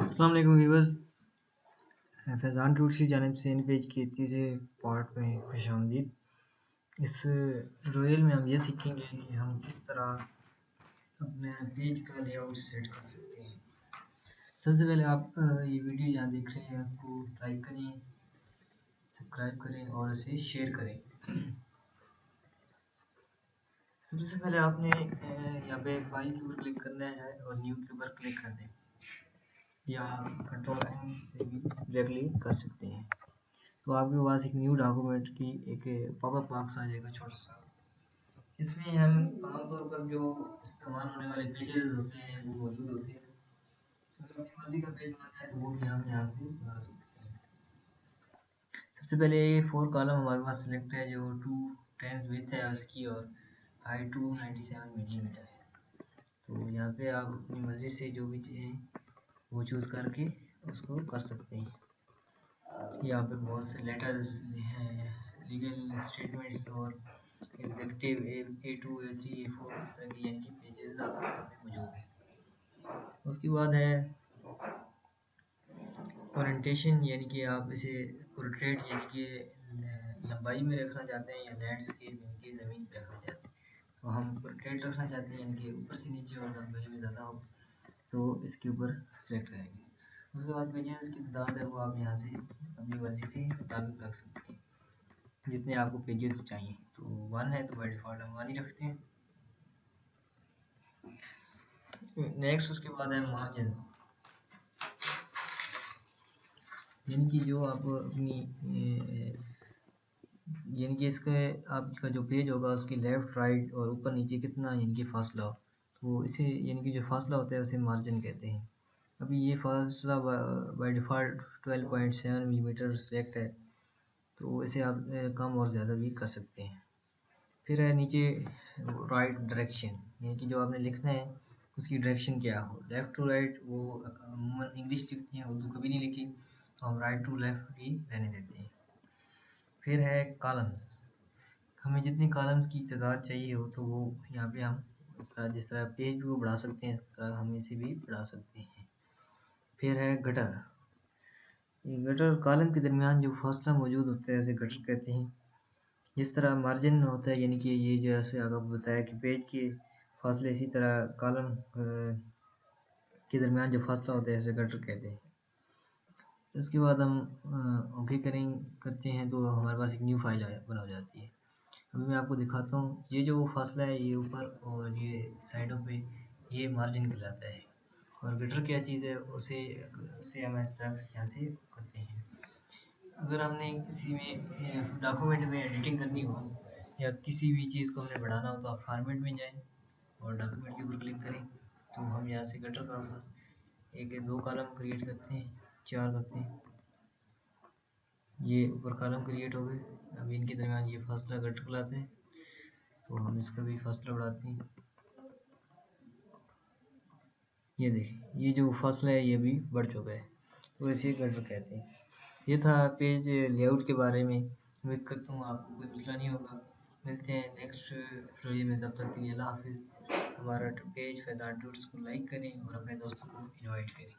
अस्सलाम वालेकुम viewers. Faizan Toots की जानिब से इन पेज के तीसरे पार्ट में खुशामदीद। इस ट्यूटोरियल में हम ये सीखेंगे कि हम किस तरह अपने पेज का लेआउट सेट कर सकते हैं। सबसे पहले आप ये वीडियो यहाँ देख रहे हैं उसको लाइक करें, सब्सक्राइब करें और इसे शेयर करें। सबसे पहले आपने यहाँ पे फाइल के ऊपर क्लिक करना है और न्यू के ऊपर क्लिक कर दें, या कंट्रोल एन से भी डायरेक्टली कर सकते हैं। तो आपके पास एक न्यू डॉक्यूमेंट की एक पॉपअप बॉक्स आ जाएगा छोटा सा। इसमें हम आमतौर पर जो इस्तेमाल होने वाले पेजेस होते हैं वो मौजूद होते हैं। अगर अपनी मर्जी का पेज बनाना है तो वो भी हम यहाँ पे बना सकते हैं। सबसे पहले 4 कॉलम हमारे पास सिलेक्ट है जो 210 विड्थ है उसकी और हाइट 297 मिलीमीटर है। तो यहाँ पे आप अपनी मर्जी से जो भी चाहें वो चूज़ करके उसको कर सकते हैं। यहाँ पे बहुत से लेटर्स हैं, लीगल स्टेटमेंट्स और एग्जीक्यूटिव A2 A3 A4 इस तरह की यानी कि पेजेस आपके सामने मौजूद हैं। उसके बाद है ओरिएंटेशन, यानी कि आप इसे पोर्ट्रेट यानी कि लंबाई में रखना चाहते हैं या लैंडस्केप यानी कि ज़मीन पर रखना चाहते हैं। तो हम पोर्ट्रेट रखना चाहते हैं यानी कि ऊपर से नीचे और लंबाई में ज़्यादा हो, तो इसके ऊपर सेलेक्ट करेंगे। उसके बाद पेजेस की तादाद है वो आप यहाँ से अपनी मर्जी से मुताबिक रख सकते हैं, जितने आपको पेजेस चाहिए। तो 1 है तो बाय डिफ़ॉल्ट हम 1 ही रखते हैं। नेक्स्ट उसके बाद है मार्जिन्स, यानी कि जो आप अपनी यानी कि इसका आपका जो पेज होगा उसके लेफ़्ट राइट और ऊपर नीचे कितना यानी कि फासला हो, तो इसे यानी कि जो फासला होता है उसे मार्जिन कहते हैं। अभी ये फासला बाय डिफ़ॉल्ट 12.7 मिलीमीटर सेलेक्ट है, तो इसे आप कम और ज़्यादा भी कर सकते हैं। फिर है नीचे राइट डायरेक्शन, यानी कि जो आपने लिखना है उसकी डायरेक्शन क्या हो, लेफ़्ट टू राइट वो अमूमन इंग्लिश लिखते हैं, उर्दू कभी नहीं लिखी, तो हम राइट टू लेफ़्ट ही रहने देते हैं। फिर है कॉलम्स, हमें जितनी कॉलम्स की तादाद चाहिए हो तो वो यहाँ पे हम जिस तरह पेज को बढ़ा सकते हैं इस तरह हम इसे भी बढ़ा सकते हैं। फिर है गटर, गटर कॉलम के दरमियान जो फासला मौजूद होता है उसे गटर कहते हैं। जिस तरह मार्जिन होता है यानी कि ये जैसे आपको बताया कि पेज के फासले, इसी तरह कॉलम के दरमियान जो फासला होता है उसे गटर कहते हैं। इसके बाद हम ओके करते हैं तो हमारे पास एक न्यू फाइल बना जाती है। अभी मैं आपको दिखाता हूँ, ये जो फासला है ये ऊपर और ये साइडों पे ये मार्जिन कहलाता है, और गटर क्या चीज़ है उसे हम इस तरह यहाँ से करते हैं। अगर हमने किसी में डॉक्यूमेंट में एडिटिंग करनी हो या किसी भी चीज़ को हमने बढ़ाना हो तो आप फॉर्मेट में जाएं और डॉक्यूमेंट के ऊपर क्लिक करें। तो हम यहाँ से गटर का एक 2 कॉलम क्रिएट करते हैं, 4 करते हैं, ये ऊपर कॉलम क्रिएट हो गए। अब इनके दरमियान ये फासला गटर कहलाते हैं, तो हम इसका भी फासला बढ़ाते हैं। ये देखिए ये जो फासला है ये भी बढ़ चुका है, तो इसे गटर कहते हैं। ये था पेज लेआउट के बारे में। उम्मीद करता हूँ आपको कोई मसला नहीं होगा। मिलते हैं नेक्स्ट ट्यूटोरियल में, तब तक के लिए अल्लाह हाफिज़। हमारा पेज फैज़ान टूट्स को लाइक करें और अपने दोस्तों को इनवाइट करें।